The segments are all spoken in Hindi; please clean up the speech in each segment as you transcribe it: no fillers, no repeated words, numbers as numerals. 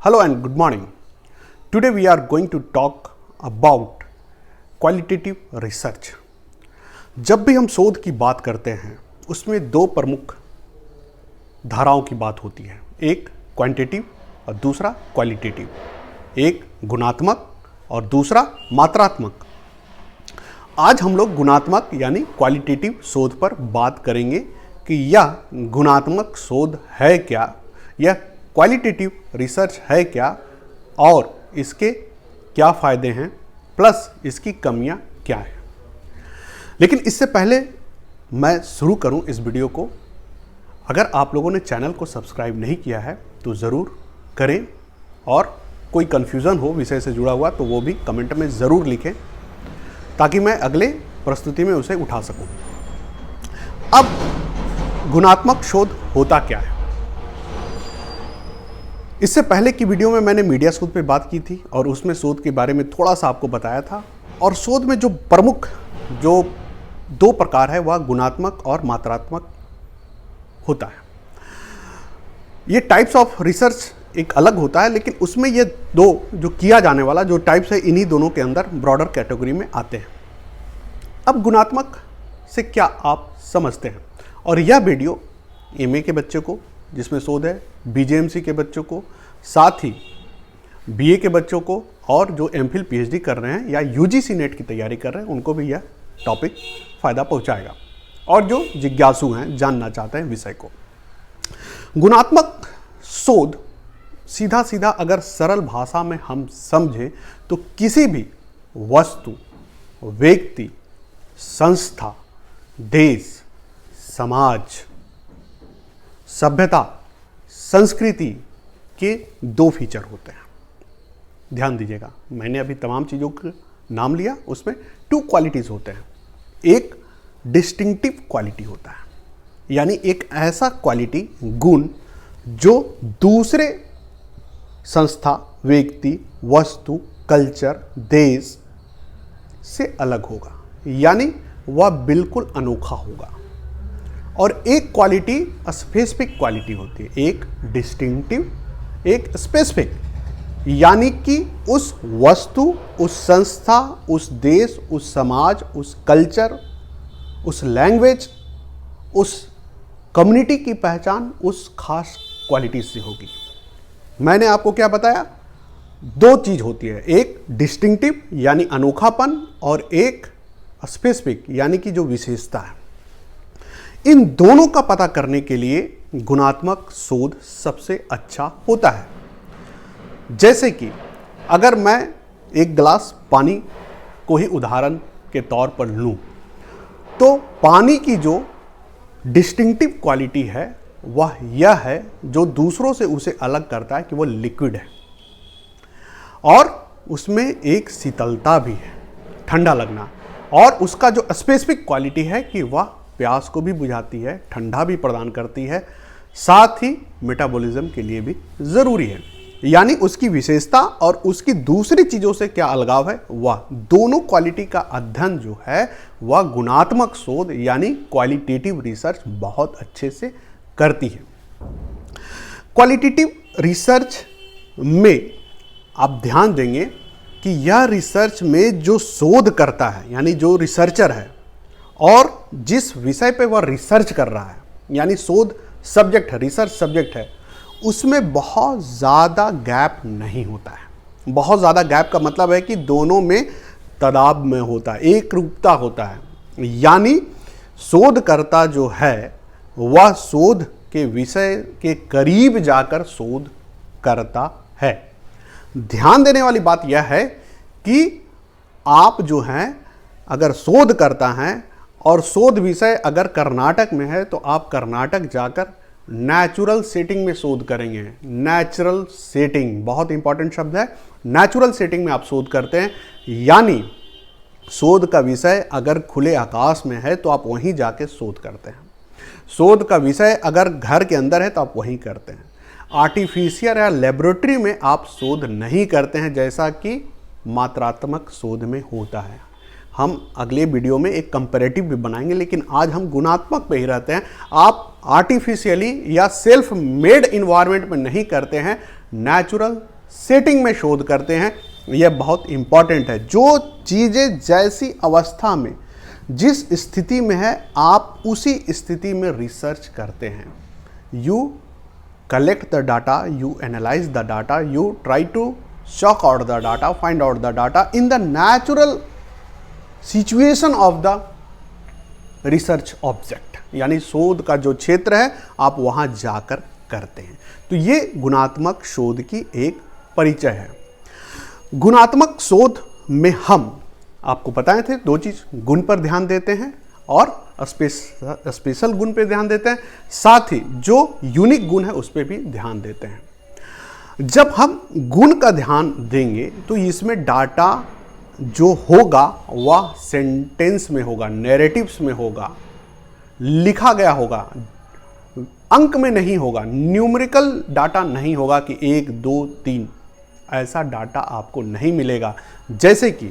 Hello and good morning. Today we are going to talk about qualitative research. जब भी हम शोध की बात करते हैं उसमें दो प्रमुख धाराओं की बात होती है, एक क्वांटिटेटिव और दूसरा क्वालिटेटिव, एक गुणात्मक और दूसरा मात्रात्मक। आज हम लोग गुणात्मक यानी क्वालिटेटिव शोध पर बात करेंगे कि यह गुणात्मक शोध है क्या, यह क्वालिटेटिव रिसर्च है क्या और इसके क्या फ़ायदे हैं प्लस इसकी कमियां क्या है। लेकिन इससे पहले मैं शुरू करूं इस वीडियो को, अगर आप लोगों ने चैनल को सब्सक्राइब नहीं किया है तो ज़रूर करें और कोई कन्फ्यूज़न हो विषय से जुड़ा हुआ तो वो भी कमेंट में ज़रूर लिखें ताकि मैं अगले प्रस्तुति में उसे उठा सकूं। अब गुणात्मक शोध होता क्या है? इससे पहले की वीडियो में मैंने मीडिया शोध पे बात की थी और उसमें शोध के बारे में थोड़ा सा आपको बताया था। और शोध में जो प्रमुख जो दो प्रकार है वह गुणात्मक और मात्रात्मक होता है। ये टाइप्स ऑफ रिसर्च एक अलग होता है, लेकिन उसमें ये दो जो किया जाने वाला जो टाइप्स है इन्हीं दोनों के अंदर ब्रॉडर कैटेगरी में आते हैं। अब गुणात्मक से क्या आप समझते हैं? और यह वीडियो एमए के बच्चे को जिसमें शोध है, बीजेएमसी के बच्चों को, साथ ही बीए के बच्चों को और जो एमफिल पीएचडी कर रहे हैं या यूजीसी नेट की तैयारी कर रहे हैं उनको भी यह टॉपिक फ़ायदा पहुंचाएगा और जो जिज्ञासु हैं जानना चाहते हैं विषय को। गुणात्मक शोध सीधा सीधा अगर सरल भाषा में हम समझें तो किसी भी वस्तु, व्यक्ति, संस्था, देश, समाज, सभ्यता, संस्कृति के दो फीचर होते हैं। ध्यान दीजिएगा, मैंने अभी तमाम चीज़ों का नाम लिया, उसमें टू क्वालिटीज़ होते हैं। एक डिस्टिंक्टिव क्वालिटी होता है, यानी एक ऐसा क्वालिटी गुण जो दूसरे संस्था, व्यक्ति, वस्तु, कल्चर, देश से अलग होगा, यानी वह बिल्कुल अनोखा होगा। और एक क्वालिटी स्पेसिफिक क्वालिटी होती है, एक डिस्टिंक्टिव, एक स्पेसिफिक, यानी कि उस वस्तु, उस संस्था, उस देश, उस समाज, उस कल्चर, उस लैंग्वेज, उस कम्युनिटी की पहचान उस खास क्वालिटी से होगी। मैंने आपको क्या बताया? दो चीज होती है, एक डिस्टिंक्टिव यानी अनोखापन और एक स्पेसिफिक यानी कि जो विशेषता है। इन दोनों का पता करने के लिए गुणात्मक शोध सबसे अच्छा होता है। जैसे कि अगर मैं एक गिलास पानी को ही उदाहरण के तौर पर लूं, तो पानी की जो डिस्टिंक्टिव क्वालिटी है वह यह है जो दूसरों से उसे अलग करता है कि वह लिक्विड है और उसमें एक शीतलता भी है, ठंडा लगना। और उसका जो स्पेसिफिक क्वालिटी है कि वह प्यास को भी बुझाती है, ठंडा भी प्रदान करती है, साथ ही मेटाबॉलिज्म के लिए भी ज़रूरी है। यानी उसकी विशेषता और उसकी दूसरी चीज़ों से क्या अलगाव है, वह दोनों क्वालिटी का अध्ययन जो है वह गुणात्मक शोध यानी क्वालिटेटिव रिसर्च बहुत अच्छे से करती है। क्वालिटेटिव रिसर्च में आप ध्यान देंगे कि यह रिसर्च में जो शोध करता है यानी जो रिसर्चर है और जिस विषय पे वह रिसर्च कर रहा है यानी शोध सब्जेक्ट है, रिसर्च सब्जेक्ट है, उसमें बहुत ज़्यादा गैप नहीं होता है। बहुत ज़्यादा गैप का मतलब है कि दोनों में तदाब में होता है, एक रूपता होता है, यानी शोधकर्ता जो है वह शोध के विषय के करीब जाकर शोध करता है। ध्यान देने वाली बात यह है कि आप जो हैं अगर शोध करता हैं और शोध विषय अगर कर्नाटक में है तो आप कर्नाटक जाकर नेचुरल सेटिंग में शोध करेंगे। नेचुरल सेटिंग बहुत इंपॉर्टेंट शब्द है। नेचुरल सेटिंग में आप शोध करते हैं, यानी शोध का विषय अगर खुले आकाश में है तो आप वहीं जाके शोध करते हैं। शोध का विषय अगर घर के अंदर है तो आप वहीं करते हैं। आर्टिफिशियल या लेबोरेटरी में आप शोध नहीं करते हैं जैसा कि मात्रात्मक शोध में होता है। हम अगले वीडियो में एक कंपैरेटिव भी बनाएंगे, लेकिन आज हम गुणात्मक पे ही रहते हैं। आप आर्टिफिशियली या सेल्फ मेड इन्वायरमेंट में नहीं करते हैं, नेचुरल सेटिंग में शोध करते हैं। यह बहुत इंपॉर्टेंट है। जो चीज़ें जैसी अवस्था में, जिस स्थिति में है, आप उसी स्थिति में रिसर्च करते हैं। You collect the data, you analyse the data, you try to shock out the data, find out the data in the natural situation of the research object, यानी शोध का जो क्षेत्र है आप वहां जाकर करते हैं। तो ये गुणात्मक शोध की एक परिचय है। गुणात्मक शोध में हम आपको बताए थे दो चीज, गुण पर ध्यान देते हैं और स्पेशल गुण पर ध्यान देते हैं, साथ ही जो यूनिक गुण है उस पर भी ध्यान देते हैं। जब हम गुण का ध्यान देंगे तो इसमें डाटा जो होगा वह सेंटेंस में होगा, नैरेटिव्स में होगा, लिखा गया होगा, अंक में नहीं होगा, न्यूमेरिकल डाटा नहीं होगा कि 1 2 3, ऐसा डाटा आपको नहीं मिलेगा। जैसे कि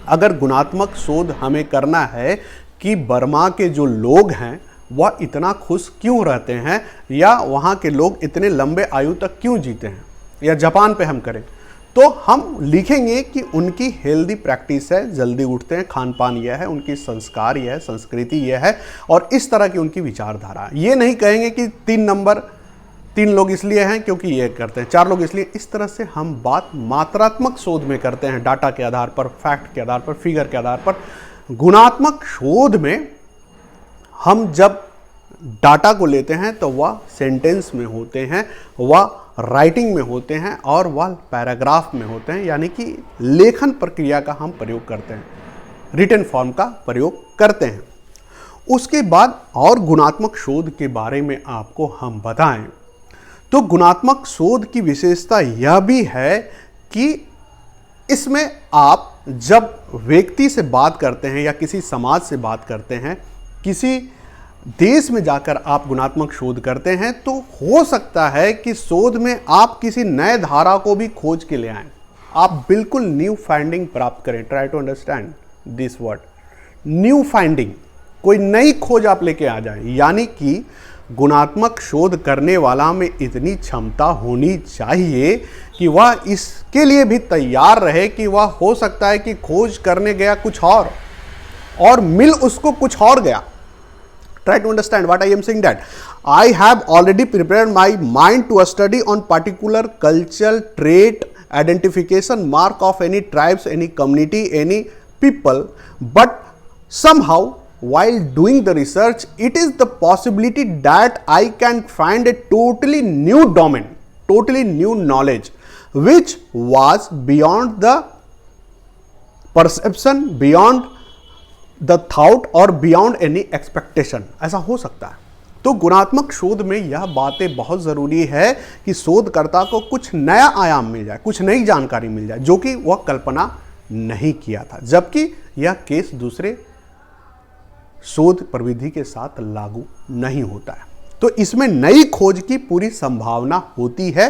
अगर गुणात्मक शोध हमें करना है कि बर्मा के जो लोग हैं वह इतना खुश क्यों रहते हैं, या वहाँ के लोग इतने लंबे आयु तक क्यों जीते हैं, या जापान पे हम करें तो हम लिखेंगे कि उनकी हेल्दी प्रैक्टिस है, जल्दी उठते हैं, खान पान यह है, उनकी संस्कार यह है, संस्कृति यह है, और इस तरह की उनकी विचारधारा। ये नहीं कहेंगे कि 3 लोग इसलिए हैं क्योंकि ये करते हैं, 4 लोग इसलिए। इस तरह से हम बात मात्रात्मक शोध में करते हैं, डाटा के आधार पर, फैक्ट के आधार पर, फिगर के आधार पर। गुणात्मक शोध में हम जब डाटा को लेते हैं तो वह सेंटेंस में होते हैं, वह राइटिंग में होते हैं, और वह पैराग्राफ में होते हैं, यानी कि लेखन प्रक्रिया का हम प्रयोग करते हैं, रिटन फॉर्म का प्रयोग करते हैं। उसके बाद और गुणात्मक शोध के बारे में आपको हम बताएं तो गुणात्मक शोध की विशेषता यह भी है कि इसमें आप जब व्यक्ति से बात करते हैं या किसी समाज से बात करते हैं, किसी देश में जाकर आप गुणात्मक शोध करते हैं, तो हो सकता है कि शोध में आप किसी नए धारा को भी खोज के ले आएं, आप बिल्कुल न्यू फाइंडिंग प्राप्त करें। Try to understand this word, new finding, कोई नई खोज आप लेके आ जाएं। यानी कि गुणात्मक शोध करने वाला में इतनी क्षमता होनी चाहिए कि वह इसके लिए भी तैयार रहे कि वह हो सकता है कि खोज करने गया कुछ और मिल उसको कुछ और गया। Try to understand what I am saying, that I have already prepared my mind to study on particular cultural trait, identification, mark of any tribes, any community, any people, but somehow while doing the research, it is the possibility that I can find a totally new domain, totally new knowledge, which was beyond the perception, beyond the thought और बियॉन्ड एनी एक्सपेक्टेशन। ऐसा हो सकता है। तो गुणात्मक शोध में यह बातें बहुत ज़रूरी है कि शोधकर्ता को कुछ नया आयाम मिल जाए, कुछ नई जानकारी मिल जाए जो कि वह कल्पना नहीं किया था, जबकि यह केस दूसरे शोध प्रविधि के साथ लागू नहीं होता है। तो इसमें नई खोज की पूरी संभावना होती है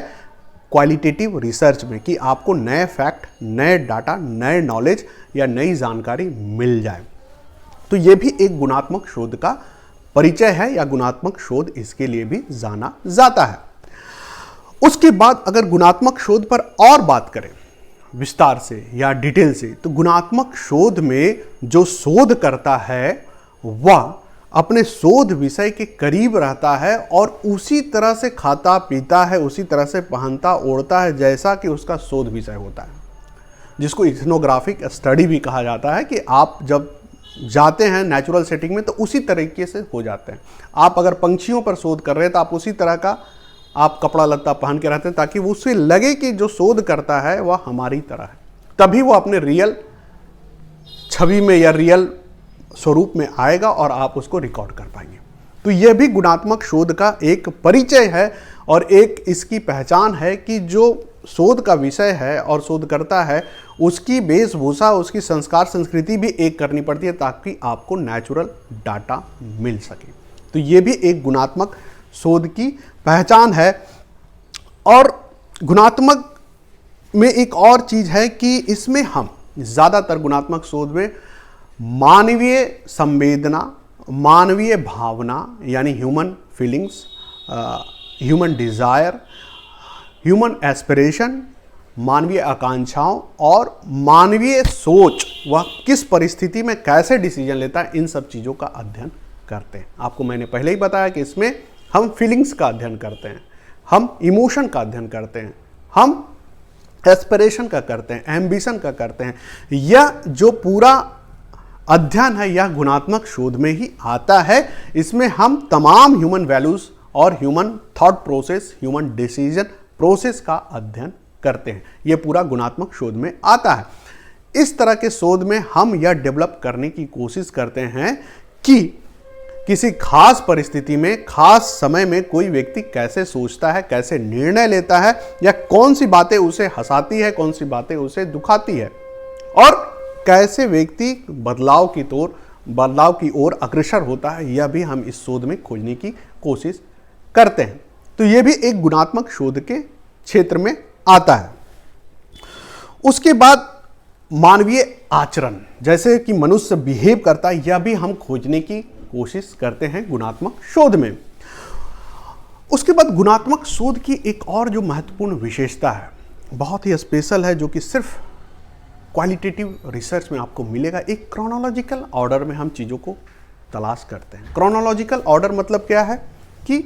क्वालिटेटिव रिसर्च में, कि आपको नए फैक्ट, नए डाटा, नए नॉलेज या नई जानकारी मिल जाए। तो यह भी एक गुणात्मक शोध का परिचय है, या गुणात्मक शोध इसके लिए भी जाना जाता है। उसके बाद अगर गुणात्मक शोध पर और बात करें विस्तार से या डिटेल से, तो गुणात्मक शोध में जो शोध करता है वह अपने शोध विषय के करीब रहता है और उसी तरह से खाता पीता है, उसी तरह से पहनता ओढ़ता है जैसा कि उसका शोध विषय होता है, जिसको इथनोग्राफिक स्टडी भी कहा जाता है। कि आप जब जाते हैं नेचुरल सेटिंग में तो उसी तरीके से हो जाते हैं। आप अगर पंछियों पर शोध कर रहे हैं तो आप उसी तरह का आप कपड़ा लत्ता पहन के रहते हैं, ताकि उससे लगे कि जो शोध करता है वह हमारी तरह है, तभी वो अपने रियल छवि में या रियल स्वरूप में आएगा और आप उसको रिकॉर्ड कर पाएंगे। तो यह भी गुणात्मक शोध का एक परिचय है और एक इसकी पहचान है कि जो शोध का विषय है और शोध करता है उसकी वेशभूषा, उसकी संस्कार संस्कृति भी एक करनी पड़ती है ताकि आपको नेचुरल डाटा मिल सके। तो ये भी एक गुणात्मक शोध की पहचान है। और गुणात्मक में एक और चीज़ है कि इसमें हम ज़्यादातर गुणात्मक शोध में मानवीय संवेदना, मानवीय भावना यानी human feelings, human desire, human aspiration, मानवीय आकांक्षाओं और मानवीय सोच, वह किस परिस्थिति में कैसे डिसीजन लेता है, इन सब चीज़ों का अध्ययन करते हैं। आपको मैंने पहले ही बताया कि इसमें हम फीलिंग्स का अध्ययन करते हैं, हम इमोशन का अध्ययन करते हैं, हम एस्पिरेशन का करते हैं, एम्बिशन का करते हैं। यह जो पूरा अध्ययन है यह गुणात्मक शोध में ही आता है। इसमें हम तमाम ह्यूमन वैल्यूज और human thought process, human decision process का अध्ययन करते हैं। यह पूरा गुणात्मक शोध में आता है। इस तरह के शोध में हम यह डेवलप करने की कोशिश करते हैं कि किसी खास परिस्थिति में, खास समय में कोई व्यक्ति कैसे सोचता है, कैसे निर्णय लेता है, या कौन सी बातें उसे हंसाती है, कौन सी बातें उसे दुखाती है, और कैसे व्यक्ति बदलाव की ओर अग्रसर होता है। यह भी हम इस शोध में खोजने की कोशिश करते हैं। तो यह भी एक गुणात्मक शोध के क्षेत्र में आता है। उसके बाद मानवीय आचरण, जैसे कि मनुष्य बिहेव करता है, यह भी हम खोजने की कोशिश करते हैं गुणात्मक शोध में। उसके बाद गुणात्मक शोध की एक और जो महत्वपूर्ण विशेषता है, बहुत ही स्पेशल है, जो कि सिर्फ क्वालिटेटिव रिसर्च में आपको मिलेगा। एक क्रोनोलॉजिकल ऑर्डर में हम चीज़ों को तलाश करते हैं। क्रोनोलॉजिकल ऑर्डर मतलब क्या है कि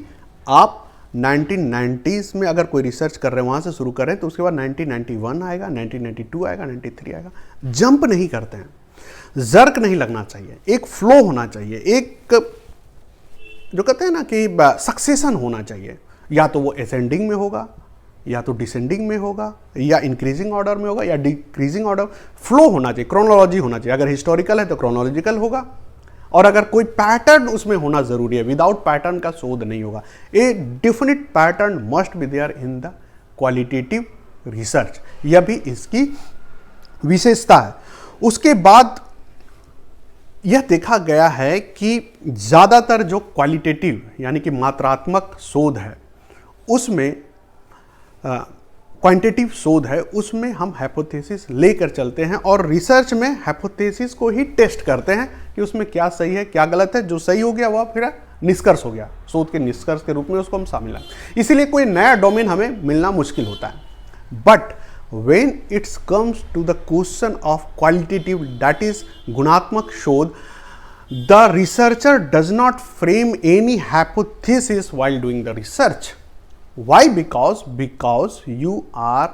आप 1990s में अगर कोई रिसर्च कर रहे हैं, वहाँ से शुरू करें, तो उसके बाद 1991 आएगा, 1992 आएगा, 93 आएगा। जंप नहीं करते हैं, जर्क नहीं लगना चाहिए, एक फ्लो होना चाहिए, एक जो कहते हैं ना कि सक्सेशन होना चाहिए। या तो वो असेंडिंग में होगा, या तो डिसेंडिंग में होगा, या इंक्रीजिंग ऑर्डर में होगा, या डिक्रीजिंग ऑर्डर। फ्लो होना चाहिए, क्रोनोलॉजी होना चाहिए। अगर हिस्टोरिकल है तो क्रोनोलॉजिकल होगा, और अगर कोई पैटर्न उसमें होना जरूरी है। विदाउट पैटर्न का शोध नहीं होगा। A definite pattern must be there in the qualitative research. यह भी इसकी विशेषता है। उसके बाद यह देखा गया है कि ज़्यादातर जो क्वालिटेटिव यानी कि मात्रात्मक शोध है, उसमें क्वांटिटेटिव शोध है, उसमें हम हाइपोथेसिस लेकर चलते हैं, और रिसर्च में हाइपोथेसिस को ही टेस्ट करते हैं कि उसमें क्या सही है, क्या गलत है। जो सही हो गया वह फिर निष्कर्ष हो गया, शोध के निष्कर्ष के रूप में उसको हम शामिल हैं। इसीलिए कोई नया डोमेन हमें मिलना मुश्किल होता है। But when it comes to the question of qualitative, that is गुणात्मक शोध, the researcher does not frame any hypothesis while doing the research. Why? Because you are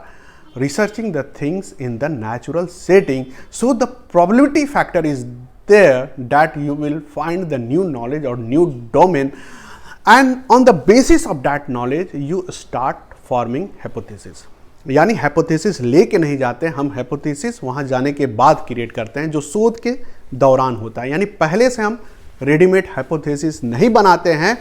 researching the things in the natural setting, so the probability factor is there that you will find the new knowledge or new domain, and on the basis of that knowledge you start forming hypothesis. यानी हाइपोथेसिस लेके नहीं जाते, हम हाइपोथेसिस वहाँ जाने के बाद क्रिएट करते हैं, जो शोध के दौरान होता है। यानी पहले से हम रेडीमेड हाइपोथेसिस नहीं बनाते हैं,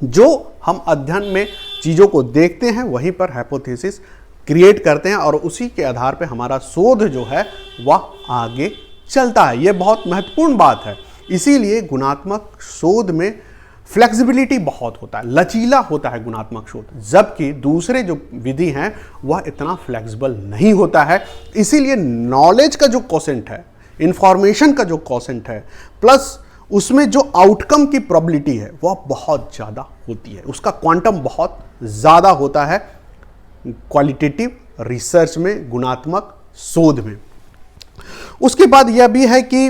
जो हम अध्ययन में चीज़ों को देखते हैं वहीं पर हाइपोथेसिस क्रिएट करते हैं, और उसी के आधार पर हमारा शोध जो है वह आगे चलता है। यह बहुत महत्वपूर्ण बात है। इसीलिए गुणात्मक शोध में फ्लेक्सिबिलिटी बहुत होता है, लचीला होता है गुणात्मक शोध, जबकि दूसरे जो विधि हैं वह इतना फ्लेक्सिबल नहीं होता है। इसीलिए नॉलेज का जो कोसेंट है, इंफॉर्मेशन का जो कोसेंट है, प्लस उसमें जो आउटकम की प्रोबेबिलिटी है वह बहुत ज़्यादा होती है, उसका क्वांटम बहुत ज़्यादा होता है क्वालिटेटिव रिसर्च में, गुणात्मक शोध में। उसके बाद यह भी है कि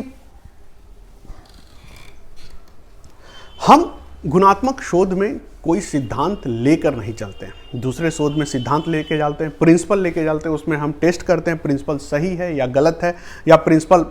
हम गुणात्मक शोध में कोई सिद्धांत लेकर नहीं चलते हैं। दूसरे शोध में सिद्धांत लेके चलते हैं, प्रिंसिपल लेके चलते हैं, उसमें हम टेस्ट करते हैं प्रिंसिपल सही है या गलत है, या प्रिंसिपल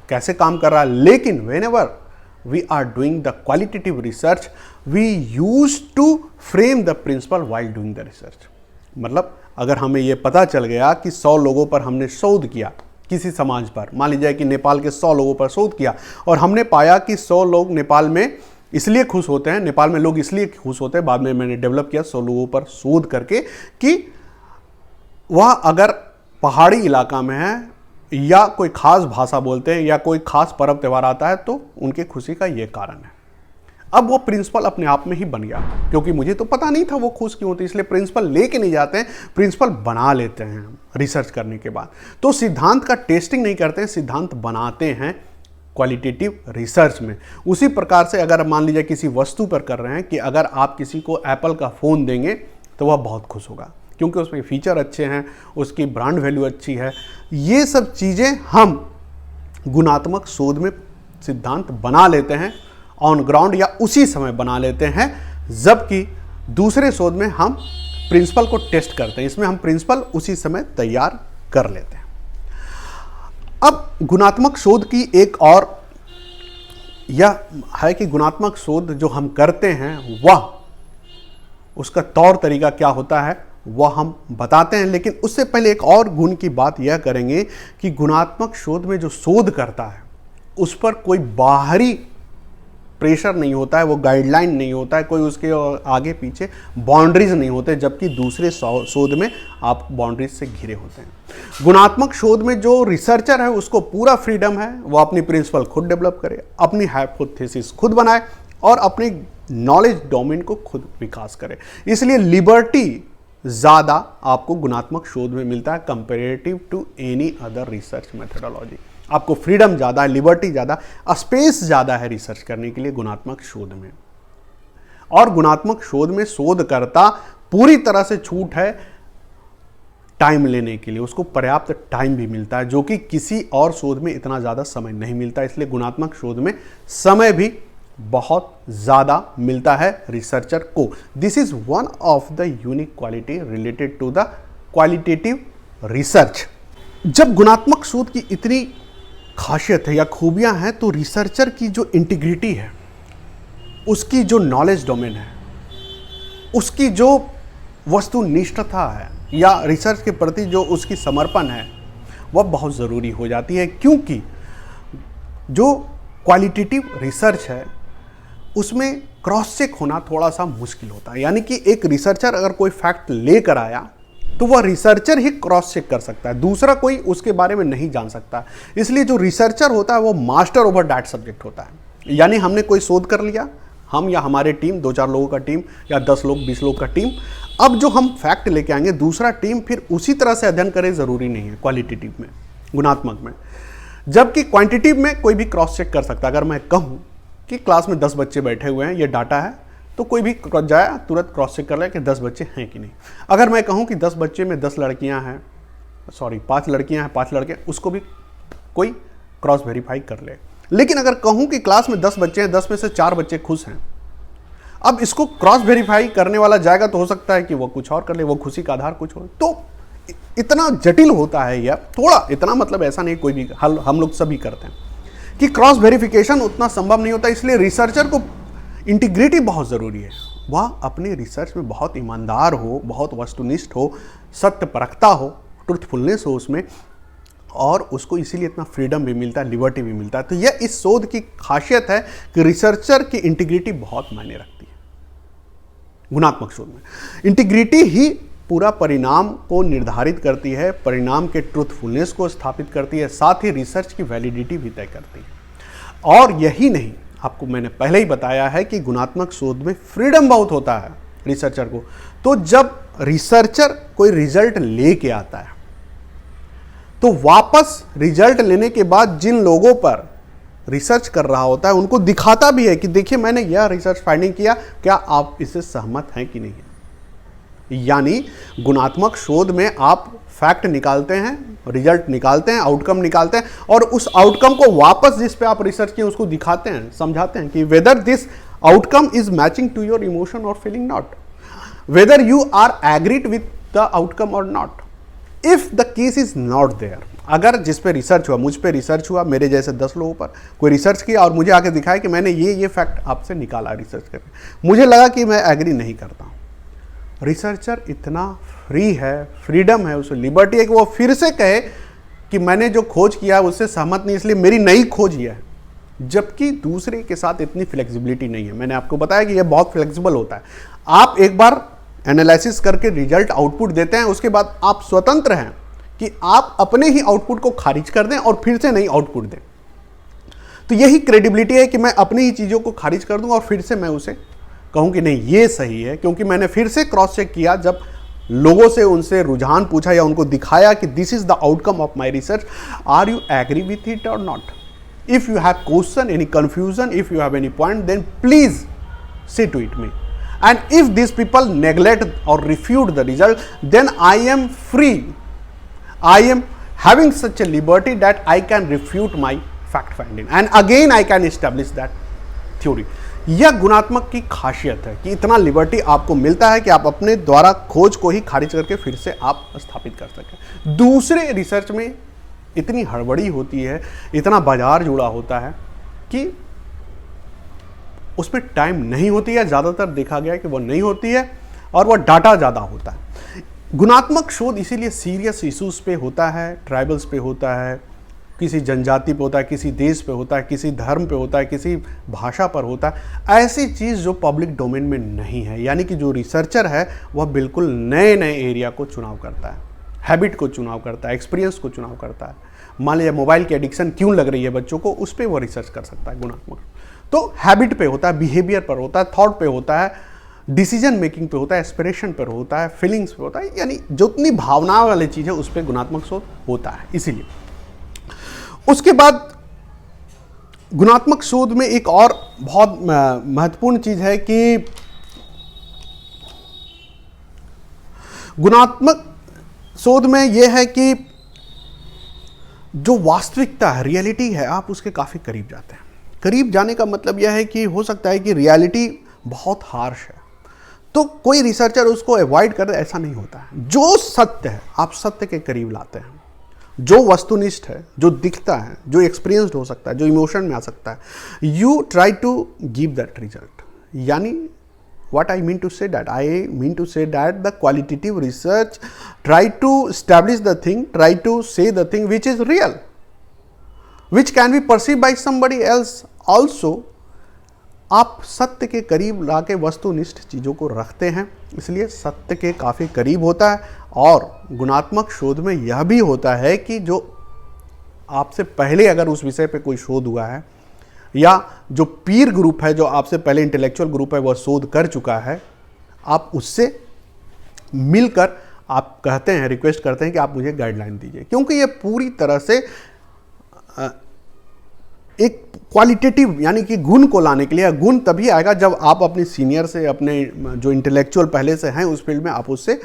कैसे काम कर रहा है। लेकिन whenever we are doing the qualitative research, we use to frame the principle while doing the research. मतलब अगर हमें यह पता चल गया कि 100 लोगों पर हमने शोध किया, किसी समाज पर, मान लीजिए कि नेपाल के 100 लोगों पर शोध किया, और हमने पाया कि 100 लोग नेपाल में इसलिए खुश होते हैं, नेपाल में लोग इसलिए खुश होते हैं, बाद में मैंने डेवलप किया 100 लोगों पर शोध करके कि वह अगर पहाड़ी इलाका में है, या कोई खास भाषा बोलते हैं, या कोई खास पर्व त्यौहार आता है, तो उनके खुशी का ये कारण है। अब वो प्रिंसिपल अपने आप में ही बन गया, क्योंकि मुझे तो पता नहीं था वो खुश क्यों होती, इसलिए प्रिंसिपल लेके नहीं जाते हैं, प्रिंसिपल बना लेते हैं रिसर्च करने के बाद। तो सिद्धांत का टेस्टिंग नहीं करते हैं, सिद्धांत बनाते हैं क्वालिटेटिव रिसर्च में। उसी प्रकार से अगर मान लीजिए किसी वस्तु पर कर रहे हैं कि अगर आप किसी को एप्पल का फ़ोन देंगे तो वह बहुत खुश होगा, क्योंकि उसमें फीचर अच्छे हैं, उसकी ब्रांड वैल्यू अच्छी है। ये सब चीज़ें हम गुणात्मक शोध में सिद्धांत बना लेते हैं ऑन ग्राउंड, या उसी समय बना लेते हैं, जबकि दूसरे शोध में हम प्रिंसिपल को टेस्ट करते हैं। इसमें हम प्रिंसिपल उसी समय तैयार कर लेते हैं। अब गुणात्मक शोध की एक और यह है कि गुणात्मक शोध जो हम करते हैं वह उसका तौर तरीका क्या होता है वह हम बताते हैं। लेकिन उससे पहले एक और गुण की बात यह करेंगे कि गुणात्मक शोध में जो शोध करता है उस पर कोई बाहरी प्रेशर नहीं होता है, वो गाइडलाइन नहीं होता है, कोई उसके आगे पीछे बाउंड्रीज नहीं होते, जबकि दूसरे शोध में आप बाउंड्रीज से घिरे होते हैं। गुणात्मक शोध में जो रिसर्चर है उसको पूरा फ्रीडम है, वो अपनी प्रिंसिपल खुद डेवलप करे, अपनी हाइपोथेसिस खुद बनाए और अपनी नॉलेज डोमेन को खुद विकास करे। इसलिए लिबर्टी ज़्यादा आपको गुणात्मक शोध में मिलता है comparative to any other research methodology. आपको फ्रीडम ज़्यादा है, लिबर्टी ज़्यादा, स्पेस ज़्यादा है रिसर्च करने के लिए गुणात्मक शोध में। और गुणात्मक शोध में शोधकर्ता पूरी तरह से छूट है टाइम लेने के लिए, उसको पर्याप्त टाइम भी मिलता है, जो कि किसी और शोध में इतना ज़्यादा समय नहीं मिलता। इसलिए गुणात्मक शोध में समय भी बहुत ज़्यादा मिलता है रिसर्चर को। This is one of the unique quality related to the qualitative research. जब गुणात्मक शोध की इतनी खासियत है या खूबियां हैं, तो रिसर्चर की जो इंटीग्रिटी है, उसकी जो नॉलेज डोमेन है, उसकी जो वस्तुनिष्ठता है या रिसर्च के प्रति जो उसकी समर्पण है, वह बहुत ज़रूरी हो जाती है। क्योंकि जो क्वालिटेटिव रिसर्च है उसमें क्रॉस चेक होना थोड़ा सा मुश्किल होता है। यानी कि एक रिसर्चर अगर कोई फैक्ट लेकर आया तो वह रिसर्चर ही क्रॉस चेक कर सकता है, दूसरा कोई उसके बारे में नहीं जान सकता। इसलिए जो रिसर्चर होता है वो मास्टर ओवर दैट सब्जेक्ट होता है। यानी हमने कोई शोध कर लिया, हम या हमारे टीम, 2-4 लोगों का टीम या 10 लोग 20 लोग का टीम, अब जो हम फैक्ट लेके आएंगे दूसरा टीम फिर उसी तरह से अध्ययन करे ज़रूरी नहीं है क्वालिटेटिव में, गुणात्मक में। जबकि क्वांटिटेटिव में कोई भी क्रॉस चेक कर सकता है। अगर मैं कहूँ कि क्लास में 10 बच्चे बैठे हुए हैं, ये डाटा है, तो कोई भी जाए तुरंत क्रॉस चेक कर ले कि 10 बच्चे हैं कि नहीं। अगर मैं कहूँ कि 10 बच्चे में 10 लड़कियां हैं, 5 लड़कियां हैं 5 लड़के, उसको भी कोई क्रॉस वेरीफाई कर ले। लेकिन अगर कहूँ कि क्लास में 10 बच्चे हैं, 10 में से 4 बच्चे खुश हैं, अब इसको क्रॉस वेरीफाई करने वाला जाएगा तो हो सकता है कि वो कुछ और कर ले, वो खुशी का आधार कुछ हो। तो इतना जटिल होता है यह, थोड़ा इतना मतलब ऐसा नहीं कोई भी हम लोग सभी करते हैं कि क्रॉस वेरिफिकेशन उतना संभव नहीं होता। इसलिए रिसर्चर को इंटीग्रिटी बहुत ज़रूरी है। वह अपने रिसर्च में बहुत ईमानदार हो, बहुत वस्तुनिष्ठ हो, सत्य परखता हो, ट्रुथफुलनेस हो उसमें, और उसको इसीलिए इतना फ्रीडम भी मिलता है, लिबर्टी भी मिलता है। तो यह इस शोध की खासियत है कि रिसर्चर की इंटीग्रिटी बहुत मायने रखती है। गुणात्मक शोध में इंटीग्रिटी ही पूरा परिणाम को निर्धारित करती है, परिणाम के ट्रुथफुलनेस को स्थापित करती है, साथ ही रिसर्च की वैलिडिटी भी तय करती है। और यही नहीं, आपको मैंने पहले ही बताया है कि गुणात्मक शोध में फ्रीडम बहुत होता है रिसर्चर को। तो जब रिसर्चर कोई रिजल्ट लेके आता है तो वापस रिजल्ट लेने के बाद जिन लोगों पर रिसर्च कर रहा होता है उनको दिखाता भी है कि देखिए मैंने यह रिसर्च फाइंडिंग किया, क्या आप इससे सहमत हैं कि नहीं है। यानी गुणात्मक शोध में आप फैक्ट निकालते हैं, रिजल्ट निकालते हैं, आउटकम निकालते हैं, और उस आउटकम को वापस जिस पे आप रिसर्च किए उसको दिखाते हैं, समझाते हैं कि whether this outcome is matching to your emotion और feeling not, whether you are agreed with the outcome और not. If the case is not there, अगर जिस पे रिसर्च हुआ, मुझ पे रिसर्च हुआ, मेरे जैसे 10 लोगों पर कोई रिसर्च किया और मुझे आके दिखाया कि मैंने ये फैक्ट आपसे निकाला रिसर्च करके, मुझे लगा कि मैं एग्री नहीं करता हूँ, रिसर्चर इतना फ्री है, फ्रीडम है, उसे लिबर्टी है कि वो फिर से कहे कि मैंने जो खोज किया है उससे सहमत नहीं, इसलिए मेरी नई खोज ये है। जबकि दूसरे के साथ इतनी फ्लेक्सिबिलिटी नहीं है। मैंने आपको बताया कि ये बहुत फ्लेक्सिबल होता है। आप एक बार एनालिसिस करके रिजल्ट आउटपुट देते हैं, उसके बाद आप स्वतंत्र हैं कि आप अपने ही आउटपुट को खारिज कर दें और फिर से नई आउटपुट दें। तो यही क्रेडिबिलिटी है कि मैं अपनी ही चीज़ों को खारिज कर दूं और फिर से मैं उसे कहूं कि नहीं ये सही है, क्योंकि मैंने फिर से क्रॉस चेक किया, जब लोगों से उनसे रुझान पूछा या उनको दिखाया कि this is the outcome of my research, are you agree with it और not. If you have question, any confusion, if you have any point, then please say to it me. and if these people neglect or refute the result, then I am free. I am having such a liberty that I can refute my fact finding and again I can establish that theory. यह गुणात्मक की खासियत है कि इतना लिबर्टी आपको मिलता है कि आप अपने द्वारा खोज को ही खारिज करके फिर से आप स्थापित कर सकें। दूसरे रिसर्च में इतनी हड़बड़ी होती है, इतना बाजार जुड़ा होता है कि उसमें टाइम नहीं होती है, ज़्यादातर देखा गया है कि वो नहीं होती है और वह डाटा ज़्यादा होता है। गुणात्मक शोध इसीलिए सीरियस इश्यूज पे होता है, ट्राइबल्स पे होता है, किसी जनजाति पे होता है, किसी देश पे होता है, किसी धर्म पे होता है, किसी भाषा पर होता है, ऐसी चीज़ जो पब्लिक डोमेन में नहीं है। यानी कि जो रिसर्चर है वह बिल्कुल नए नए एरिया को चुनाव करता है, हैबिट को चुनाव करता है, एक्सपीरियंस को चुनाव करता है। मान लीजिए मोबाइल की एडिक्शन क्यों लग रही है बच्चों को, उस पर वो रिसर्च कर सकता है गुणात्मक। तो हैबिट पे होता है, बिहेवियर पर होता है, थॉट पे होता है, डिसीजन मेकिंग पे होता है, एस्पिरेशन पर होता है, फीलिंग्स पे होता है, यानी जितनी भावना वाली चीज़ है उस पर गुणात्मक शोध होता है। इसीलिए उसके बाद गुणात्मक शोध में एक और बहुत महत्वपूर्ण चीज है कि गुणात्मक शोध में यह है कि जो वास्तविकता है, रियलिटी है, आप उसके काफी करीब जाते हैं। करीब जाने का मतलब यह है कि हो सकता है कि रियलिटी बहुत हार्श है तो कोई रिसर्चर उसको अवॉइड करे, ऐसा नहीं होता है। जो सत्य है आप सत्य के करीब लाते हैं, जो वस्तुनिष्ठ है, जो दिखता है, जो एक्सपीरियंस्ड हो सकता है, जो इमोशन में आ सकता है, you try to give that result. यानी what I mean to say that, I mean to say that the qualitative research try to establish the thing, try to say the thing which is real, which can be perceived by somebody else also। आप सत्य के करीब लाके वस्तुनिष्ठ चीज़ों को रखते हैं, इसलिए सत्य के काफ़ी करीब होता है। और गुणात्मक शोध में यह भी होता है कि जो आपसे पहले अगर उस विषय पे कोई शोध हुआ है या जो पीर ग्रुप है, जो आपसे पहले इंटेलेक्चुअल ग्रुप है, वह शोध कर चुका है, आप उससे मिलकर आप कहते हैं, रिक्वेस्ट करते हैं कि आप मुझे गाइडलाइन दीजिए, क्योंकि ये पूरी तरह से एक क्वालिटेटिव यानी कि गुण को लाने के लिए, गुण तभी आएगा जब आप अपने सीनियर से, अपने जो इंटेलेक्चुअल पहले से हैं उस फील्ड में, आप उससे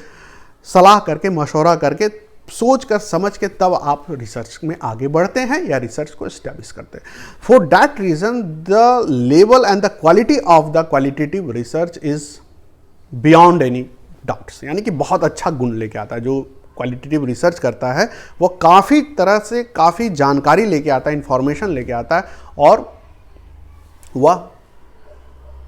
सलाह करके, मशवरा करके, सोच कर समझ के तब आप रिसर्च में आगे बढ़ते हैं या रिसर्च को एस्टैब्लिश करते हैं। For that reason the level and the quality of the qualitative research is beyond any doubts. यानी कि बहुत अच्छा गुण लेके आता है जो क्वालिटेटिव रिसर्च करता है, वो काफ़ी तरह से काफ़ी जानकारी लेके आता है, इंफॉर्मेशन लेके आता है, और वह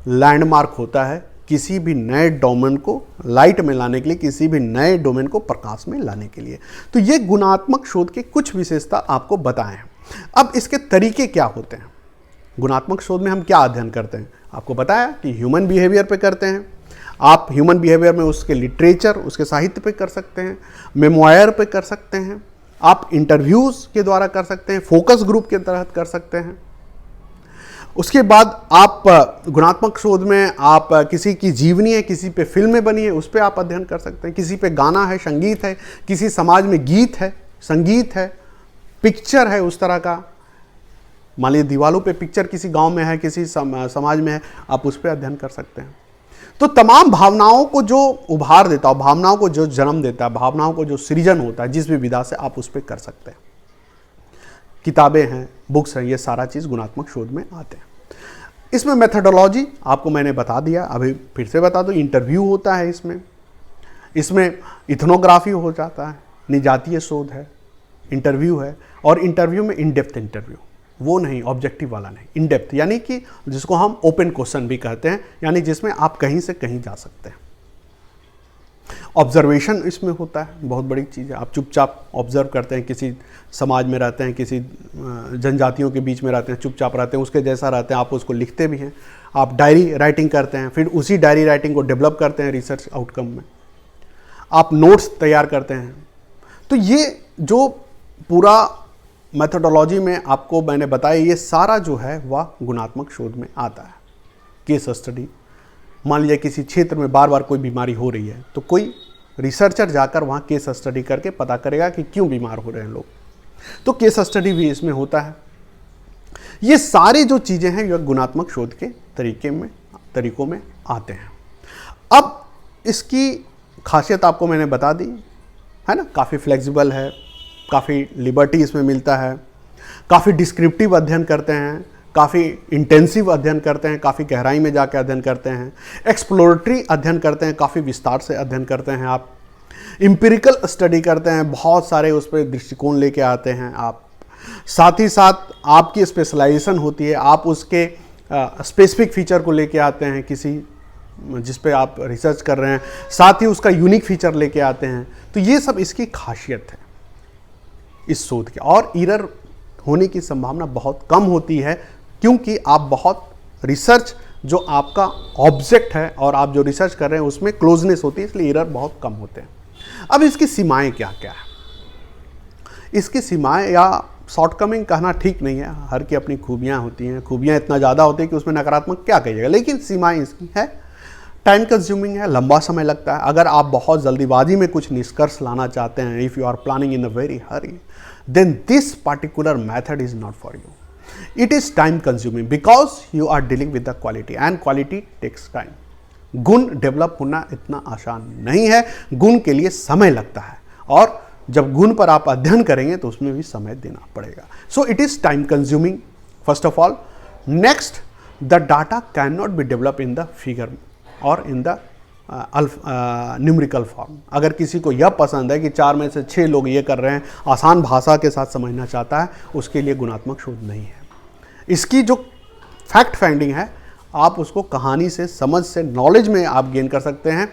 लैंडमार्क होता है किसी भी नए डोमेन को लाइट में लाने के लिए, किसी भी नए डोमेन को प्रकाश में लाने के लिए। तो ये गुणात्मक शोध के कुछ विशेषता आपको बताए हैं। अब इसके तरीके क्या होते हैं? गुणात्मक शोध में हम क्या अध्ययन करते हैं? आपको बताया कि ह्यूमन बिहेवियर पे करते हैं। आप ह्यूमन बिहेवियर में उसके लिटरेचर, उसके साहित्य पे कर सकते हैं, मेमोयर पे कर सकते हैं, आप इंटरव्यूज़ के द्वारा कर सकते हैं, फोकस ग्रुप के तहत कर सकते हैं। उसके बाद आप गुणात्मक शोध में आप किसी की जीवनी है, किसी पे फिल्में बनी है, उस पर आप अध्ययन कर सकते हैं। किसी पे गाना है, संगीत है, किसी समाज में गीत है, संगीत है, पिक्चर है उस तरह का, मान लीजिए दीवालों पे पिक्चर किसी गांव में है, किसी समाज में है, आप उस पर अध्ययन कर सकते हैं। तो तमाम भावनाओं को जो उभार देता है, भावनाओं को जो जन्म देता है, भावनाओं को जो सृजन होता है, जिस भी विधा से आप उस पर कर सकते हैं। किताबें हैं, बुक्स हैं, ये सारा चीज़ गुणात्मक शोध में आते हैं। इसमें मेथडोलॉजी आपको मैंने बता दिया, अभी फिर से बता दो। इंटरव्यू होता है इसमें इथनोग्राफी हो जाता है, निजातीय शोध है, इंटरव्यू है, और इंटरव्यू में इन डेप्थ इंटरव्यू, वो नहीं ऑब्जेक्टिव वाला नहीं, इन डेप्थ, यानी कि जिसको हम ओपन क्वेश्चन भी कहते हैं, यानी जिसमें आप कहीं से कहीं जा सकते हैं। ऑब्जर्वेशन इसमें होता है, बहुत बड़ी चीज़ है। आप चुपचाप ऑब्जर्व करते हैं, किसी समाज में रहते हैं, किसी जनजातियों के बीच में रहते हैं, चुपचाप रहते हैं, उसके जैसा रहते हैं, आप उसको लिखते भी हैं। आप डायरी राइटिंग करते हैं, फिर उसी डायरी राइटिंग को डेवलप करते हैं रिसर्च आउटकम में। आप नोट्स तैयार करते हैं। तो ये जो पूरा मेथडोलॉजी में आपको मैंने बताया, ये सारा जो है वह गुणात्मक शोध में आता है। केस स्टडी, मान लीजिए किसी क्षेत्र में बार बार कोई बीमारी हो रही है, तो कोई रिसर्चर जाकर वहाँ केस स्टडी करके पता करेगा कि क्यों बीमार हो रहे हैं लोग, तो केस स्टडी भी इसमें होता है। ये सारी जो चीज़ें हैं ये गुणात्मक शोध के तरीकों में आते हैं। अब इसकी खासियत आपको मैंने बता दी है ना, काफ़ी फ्लेक्सिबल है, काफ़ी लिबर्टी इसमें मिलता है, काफ़ी डिस्क्रिप्टिव अध्ययन करते हैं, काफ़ी इंटेंसिव अध्ययन करते हैं, काफ़ी गहराई में जाकर अध्ययन करते हैं, एक्सप्लोरेटरी अध्ययन करते हैं, काफ़ी विस्तार से अध्ययन करते हैं, आप एम्पिरिकल स्टडी करते हैं, बहुत सारे उस पर दृष्टिकोण लेके आते हैं आप, साथ ही साथ आपकी स्पेशलाइजेशन होती है, आप उसके स्पेसिफिक फीचर को लेके आते हैं किसी जिस पे आप रिसर्च कर रहे हैं, साथ ही उसका यूनिक फीचर लेके आते हैं। तो ये सब इसकी खासियत है इस शोध की, और एरर होने की संभावना बहुत कम होती है क्योंकि आप बहुत रिसर्च जो आपका ऑब्जेक्ट है और आप जो रिसर्च कर रहे हैं उसमें क्लोजनेस होती है, इसलिए एरर बहुत कम होते हैं। अब इसकी सीमाएं क्या क्या है? इसकी सीमाएं या शॉर्टकमिंग कहना ठीक नहीं है, हर की अपनी खूबियां होती हैं, खूबियां इतना ज़्यादा होती है कि उसमें नकारात्मक क्या कहिएगा, लेकिन सीमाएं इसकी है, टाइम कंज्यूमिंग है, लंबा समय लगता है। अगर आप बहुत जल्दीबाजी में कुछ निष्कर्ष लाना चाहते हैं, if you are planning in a very hurry, then this particular method is not for you. It is time consuming because you are dealing with the quality and quality takes time. गुण डेवलप होना इतना आसान नहीं है, गुण के लिए समय लगता है, और जब गुण पर आप अध्ययन करेंगे तो उसमें भी समय देना पड़ेगा। So it is time consuming first of all. Next, the data can not be develop in the figure और इन द न्यूमेरिकल फॉर्म। अगर किसी को यह पसंद है कि 4 में से 6 लोग ये कर रहे हैं, आसान भाषा के साथ समझना चाहता है, उसके लिए गुणात्मक शोध नहीं है। इसकी जो फैक्ट फाइंडिंग है, आप उसको कहानी से, समझ से, नॉलेज में आप गेन कर सकते हैं,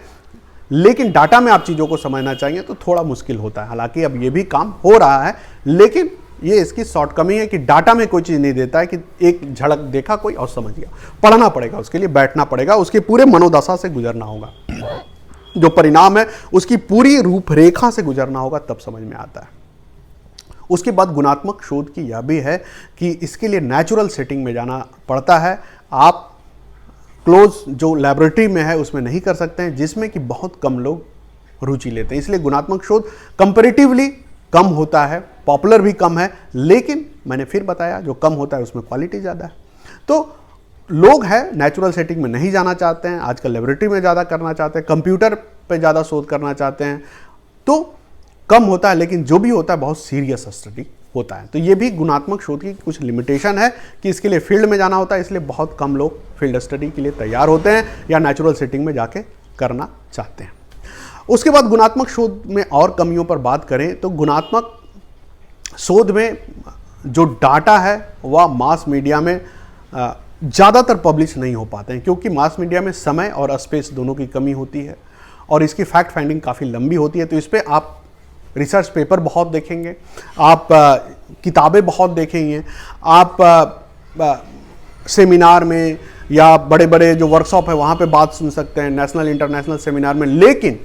लेकिन डाटा में आप चीज़ों को समझना चाहिए तो थोड़ा मुश्किल होता है। हालांकि अब ये भी काम हो रहा है, लेकिन ये इसकी शॉर्टकमी है कि डाटा में कोई चीज़ नहीं देता है कि एक झलक देखा कोई और समझ गया। पढ़ना पड़ेगा, उसके लिए बैठना पड़ेगा, उसके पूरे मनोदशा से गुजरना होगा, जो परिणाम है उसकी पूरी रूपरेखा से गुजरना होगा, तब समझ में आता है। उसके बाद गुणात्मक शोध की यह भी है कि इसके लिए नेचुरल सेटिंग में जाना पड़ता है। आप क्लोज जो लेबोरेटरी में है उसमें नहीं कर सकते हैं, जिसमें कि बहुत कम लोग रुचि लेते हैं। इसलिए गुणात्मक शोध कंपैरेटिवली कम होता है, पॉपुलर भी कम है, लेकिन मैंने फिर बताया जो कम होता है उसमें क्वालिटी ज़्यादा है। तो लोग हैं नेचुरल सेटिंग में नहीं जाना चाहते हैं, आजकल लेबोरेटरी में ज़्यादा करना चाहते हैं, कंप्यूटर पे ज़्यादा शोध करना चाहते हैं, तो कम होता है, लेकिन जो भी होता है बहुत सीरियस स्टडी होता है। तो ये भी गुणात्मक शोध की कुछ लिमिटेशन है कि इसके लिए फील्ड में जाना होता है, इसलिए बहुत कम लोग फील्ड स्टडी के लिए तैयार होते हैं या नेचुरल सेटिंग में जाके करना चाहते हैं। उसके बाद गुणात्मक शोध में और कमियों पर बात करें तो गुणात्मक शोध में जो डाटा है वह मास मीडिया में ज़्यादातर पब्लिश नहीं हो पाते हैं, क्योंकि मास मीडिया में समय और स्पेस दोनों की कमी होती है और इसकी फैक्ट फाइंडिंग काफ़ी लंबी होती है। तो इस पर आप रिसर्च पेपर बहुत देखेंगे, आप किताबें बहुत देखेंगे, आप सेमिनार में या बड़े बड़े जो वर्कशॉप है वहाँ पे बात सुन सकते हैं, नेशनल इंटरनेशनल सेमिनार में, लेकिन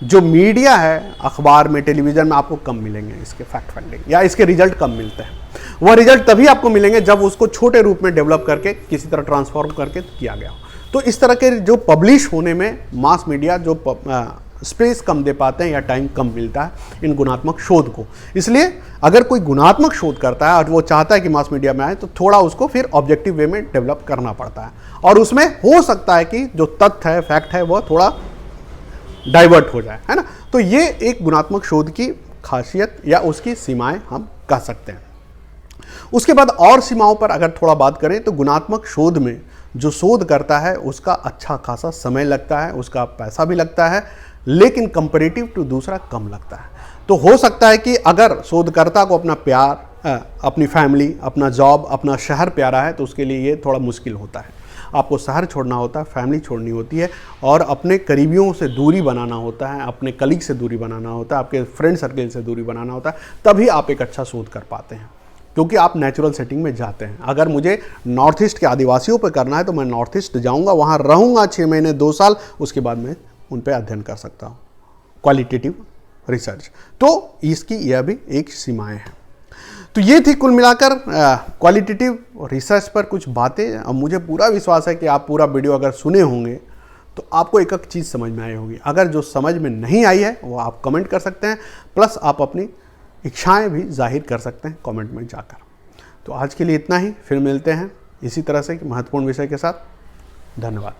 जो मीडिया है अखबार में, टेलीविज़न में आपको कम मिलेंगे इसके फैक्ट फाइंडिंग, या इसके रिजल्ट कम मिलते हैं। वह रिजल्ट तभी आपको मिलेंगे जब उसको छोटे रूप में डेवलप करके किसी तरह ट्रांसफॉर्म करके किया गया हो। तो इस तरह के जो पब्लिश होने में मास मीडिया जो स्पेस कम दे पाते हैं या टाइम कम मिलता है इन गुणात्मक शोध को। इसलिए अगर कोई गुणात्मक शोध करता है और वो चाहता है कि मास मीडिया में आए, तो थोड़ा उसको फिर ऑब्जेक्टिव वे में डेवलप करना पड़ता है, और उसमें हो सकता है कि जो तथ्य है, फैक्ट है, वह थोड़ा डाइवर्ट हो जाए, है ना। तो ये एक गुणात्मक शोध की खासियत या उसकी सीमाएं हम कह सकते हैं। उसके बाद और सीमाओं पर अगर थोड़ा बात करें तो गुणात्मक शोध में जो शोध करता है उसका अच्छा खासा समय लगता है, उसका पैसा भी लगता है, लेकिन कंपैरेटिव टू दूसरा कम लगता है। तो हो सकता है कि अगर शोधकर्ता को अपना प्यार, अपनी फैमिली, अपना जॉब, अपना शहर प्यारा है, तो उसके लिए ये थोड़ा मुश्किल होता है। आपको शहर छोड़ना होता है, फैमिली छोड़नी होती है, और अपने करीबियों से दूरी बनाना होता है, अपने कलीग से दूरी बनाना होता है, आपके फ्रेंड सर्कल से दूरी बनाना होता है, तभी आप एक अच्छा शोध कर पाते हैं, क्योंकि आप नेचुरल सेटिंग में जाते हैं। अगर मुझे नॉर्थ ईस्ट के आदिवासियों पर करना है तो मैं नॉर्थ ईस्ट जाऊँगा, वहाँ रहूँगा 6 महीने 2 साल, उसके बाद मैं उन पर अध्ययन कर सकता हूँ, क्वालिटेटिव रिसर्च। तो इसकी यह भी एक सीमाएँ हैं। तो ये थी कुल मिलाकर क्वालिटेटिव रिसर्च पर कुछ बातें। अब मुझे पूरा विश्वास है कि आप पूरा वीडियो अगर सुने होंगे तो आपको एक एक चीज़ समझ में आई होगी। अगर जो समझ में नहीं आई है वो आप कमेंट कर सकते हैं, प्लस आप अपनी इच्छाएं भी जाहिर कर सकते हैं कमेंट में जाकर। तो आज के लिए इतना ही, फिर मिलते हैं इसी तरह से महत्वपूर्ण विषय के साथ। धन्यवाद।